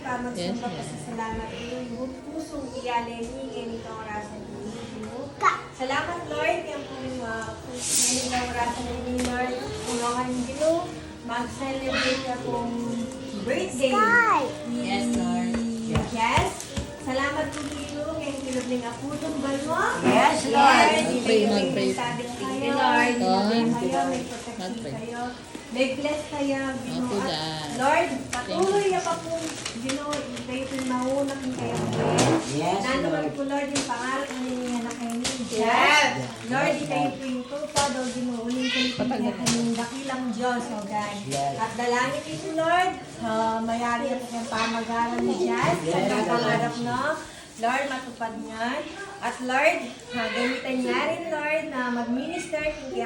magsamba pa sa salamat yung pusong iyaleni ngayon ito orasan ninyo. Salamat Lord, yung ngayon ito orasan ninyo Lord, tulungan ninyo mag-celebrate akong birthday. Yes, Lord. Yes. Salamat po ninyo ngayon kilabling ako itong balwa. Yes, Lord. Mag-pray. Thank you Lord. May protection Mag-pray. kayo. May bless kayo, Ginoo. Opo, At Dad. Lord, patuloy na pa po, Ginoo, kayo po maunang kayo. Yes, Nanuman Lord. po, Lord, yung pangarap na niya na kayo ni Yes. Lord, kayo po yung tutod, o Ginoo, uling kayo po niya kanyang dakilang Diyos, o God. Yes. At dalangin niyo, Lord, mayari at kanyang pamagalan ni Jazz, kanyang pangarap na, Lord, matupad niyan. At Lord, gamitan niya rin, Lord, na mag-minister, hindi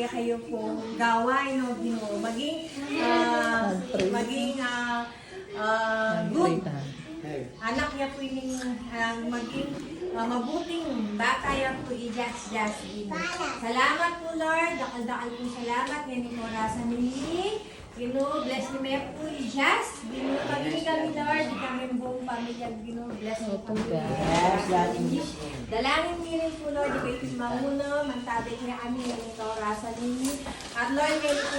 kayo po gawain, no, Ginoo. Maging good anak niya po yung maging mabuting bata yan po i-Jazz. Salamat po, Lord. Dakal-dakal po salamat. Ngayon yung orasan ninyo. Ginoo, bless ni Maya po i-Jazz. Ginoo, maging kami, Lord. Di kami buong pamilya. Ginoo, bless mo kami. Yes, Lord, in Jesus' name. Dalangin niyo rin po, Lord. Di kayo mauna. Mantabit niya kami. Ngayon yung orasan ninyo. At Lord, ngayon po,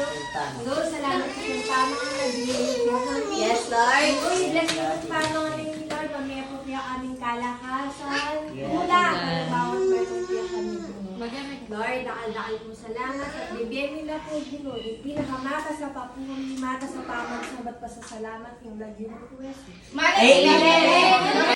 Lord, salamat po yung tamang na binigay po kami. Yes, Lord. Uy, bless mo yung tamang ninyo, Lord. Mamaya po niya aming kalakasan. Yes. Mula, ang bawat birthday kami. Lord, dakal-dakal po salamat at bibigyan niyo na po, Ginoo, yung pinakamata sa papuhong mata sa pamagsabat pa sa salamat yung lagyan po. Amen.